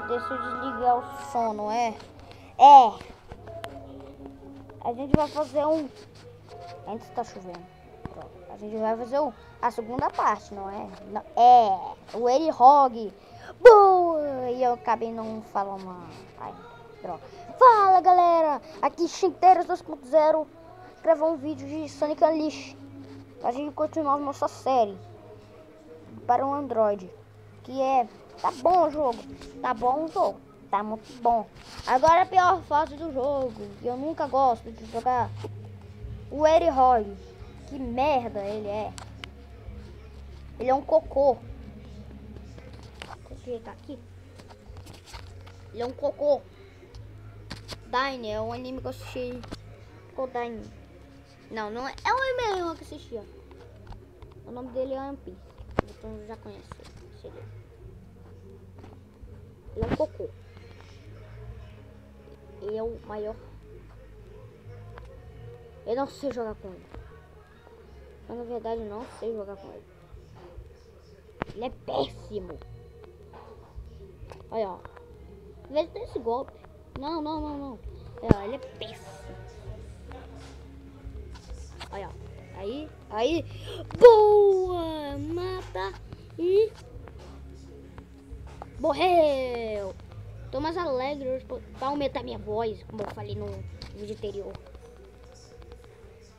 Deixa eu desligar o sono, a gente vai fazer um... Antes tá chovendo. Pronto. A gente vai fazer a segunda parte, não é? O Erihog. Boa! E eu acabei não falando. Ai, droga. Fala, galera! Aqui Chinteiros 2.0 gravar um vídeo de Sonic Unleashed. A gente continuar nossa série para o Android. Que é... Tá bom o jogo. Tá bom o jogo. Tá muito bom. Agora a pior fase do jogo. Eu nunca gosto de jogar. O Erihog. Que merda ele é. Ele é um cocô. Deixa eu clicar aqui. Ele é um cocô. Dine é um anime que eu assisti. Qual Dine? Não é. É um anime que eu assisti, ó. O nome dele é One Piece. Então já conhece ele. Ele é um cocô. Ele é o maior. Eu não sei jogar com ele. Mas na verdade eu não sei jogar com ele. Ele é péssimo. Olha, ó. Vê se esse golpe. Não. Ele é péssimo. Olha, ó. Aí. Boa! Mata e... Morreu! Tô mais alegre hoje pra aumentar minha voz, como eu falei no vídeo anterior.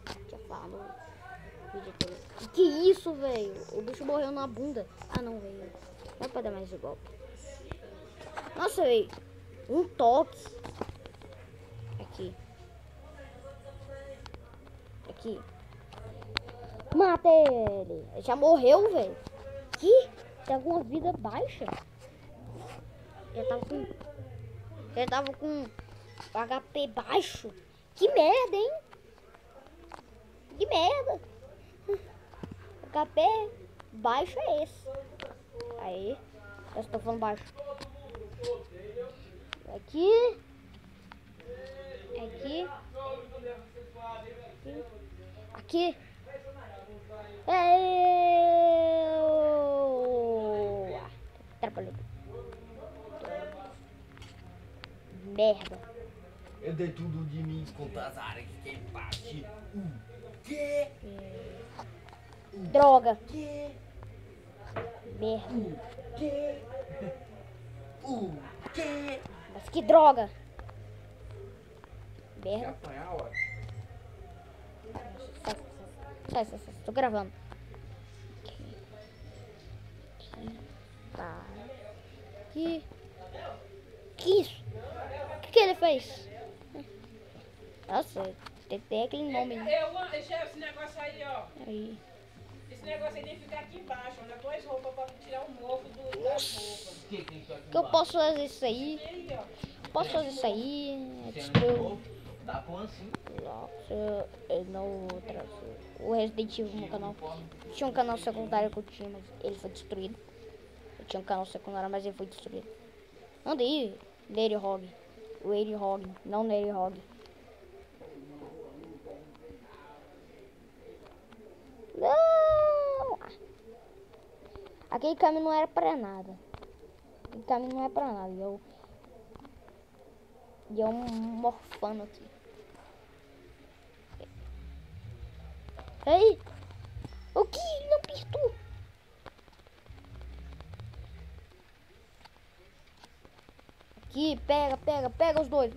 Deixa eu falar no vídeo anterior. Que isso, velho? O bicho morreu na bunda. Ah, não, velho. Não pode dar mais de golpe. Nossa, velho. Um toque. Aqui. Mata ele. Ele já morreu, velho. Que? Tem alguma vida baixa? Ele tava com HP baixo. Que merda, hein? Que merda. HP baixo é esse. Aí. Eu estou falando baixo. Aqui. Aqui. Atrapalhou. Merda. Eu dei tudo de mim contra as áreas que quem parte. Que? Droga. Que? Merda. Que? Que? Mas que droga. Quer Merda. apanhar, ó? Sai. Tô gravando. Tá. Que isso? O que ele fez? Nossa, tem aquele nome. Chefe, esse negócio aí, ó. Aí. Esse negócio aí tem que ficar aqui embaixo, nas tuas roupas, pra tirar o mofo das roupas. Que eu posso fazer isso aí? Aí, ó. Posso fazer isso aí? Destruir Dá pra assim. no o Resident Evil no canal. Tinha um canal secundário que eu tinha, mas ele foi destruído. Eu tinha um canal secundário, mas ele foi destruído. Anda aí, Erihog. O Erihog, não Erihog. Não! Aquele caminho não era pra nada. Aquele caminho não é pra nada. E eu morfando aqui. Ei! O que? Não apertou! Aqui, pega os dois,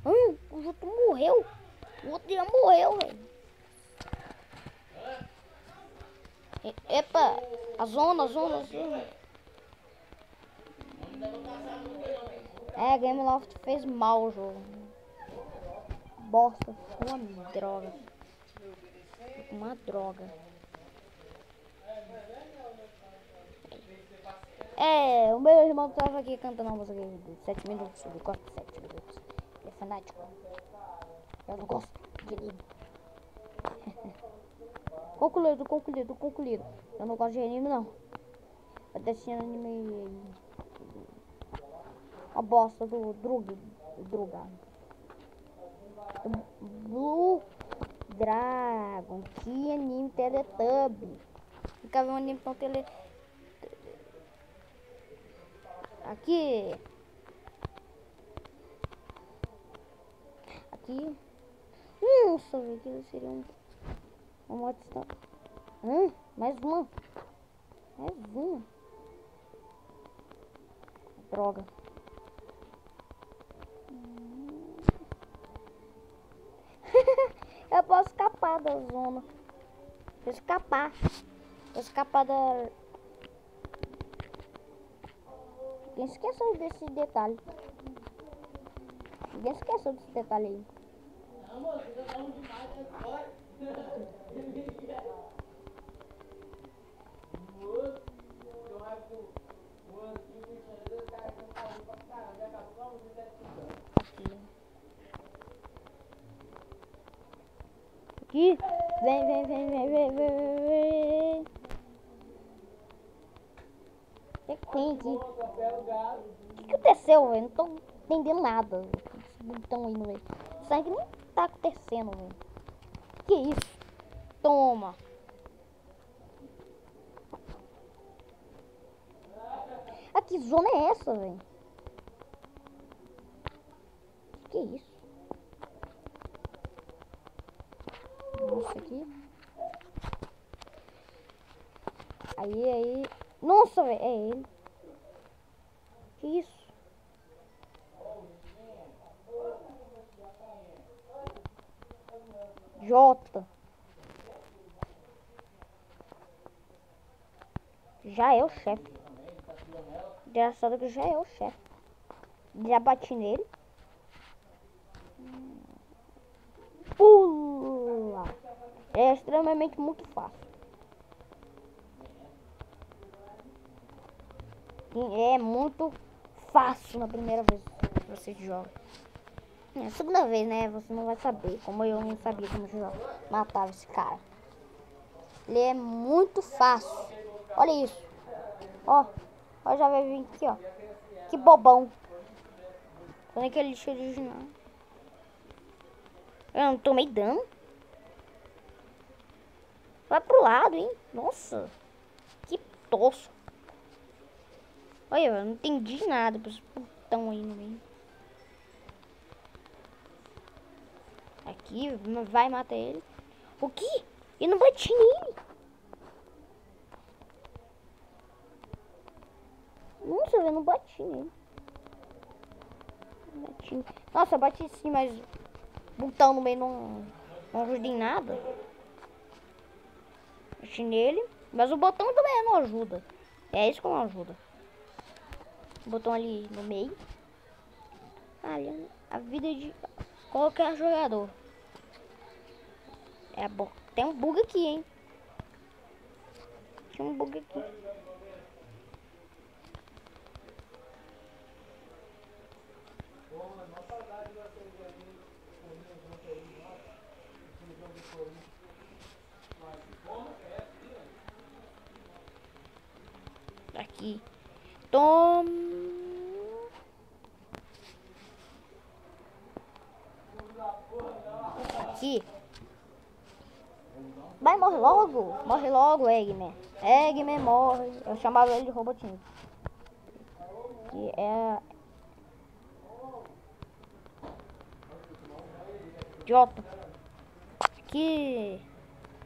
o outro morreu. O outro já morreu, velho. Epa, a zona. Gameloft fez mal o jogo. Bosta, uma droga. O meu irmão tava aqui cantando uma música de 7 minutos. Eu gosto de 7 minutos. Ele é fanático. Eu não gosto de anime. Concluído. Eu não gosto de anime, não. Eu deixei anime... A bosta do Druga. Blue Dragon. Que anime Teletubby. Nunca vi um anime tão Aqui. Aqui. Nossa, velho, aquilo seria uma moto. Mais uma. Mais uma. Droga. Eu posso escapar da zona. Vou escapar. Vou escapar da... Ninguém esqueceu desse detalhe. Ninguém esqueceu desse detalhe aí. Aqui. Vem. O que tem aqui? O que aconteceu, velho? Não tô entendendo nada. Esse botão aí, velho. Isso aqui nem tá acontecendo, velho. Que isso? Toma. Ah, que zona é essa, velho? Que isso? Nossa, aqui. Aí. Nossa, velho, é ele. Que isso? Jota. Já é o chefe. Engraçado que já é o chefe. Já bati nele. Pula. É extremamente muito fácil. É muito fácil na primeira vez que você joga. Na segunda vez, né? Você não vai saber. Como eu não sabia como eu matava esse cara. Ele é muito fácil. Olha isso. Ó. Ó, já vai vir aqui, ó. Que bobão. Tô naquele lixo original. Eu não tomei dano. Vai pro lado, hein? Nossa. Que tosco. Olha, eu não entendi nada pros putão aí no meio. Aqui, vai matar ele. O quê? Eu não bati nele. Nossa, eu não bati nele. Nossa, eu bati sim, mas botão no meio não ajuda em nada. Bati nele, mas o botão também não ajuda. É isso que não ajuda. O botão ali no meio. Ali, a vida de qualquer jogador. É bom. Tem um bug aqui, hein? Tinha um bug aqui. Aqui. Toma. Aqui. Vai, morre logo. Morre logo, Eggman. Eggman morre. Eu chamava ele de Robotinho. Que é... idiota. Que...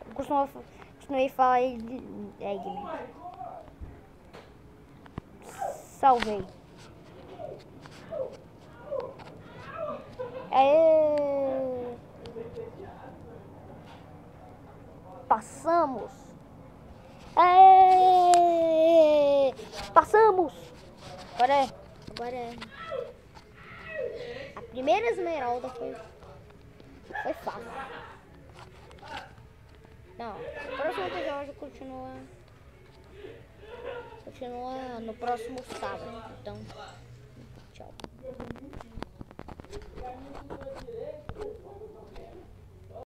eu costumei falar ele de Eggman. Salvei. Aê! Passamos. Aê! Passamos. Agora é. A primeira esmeralda foi fácil. Não, o próximo episódio continua no próximo sábado. Então, tchau.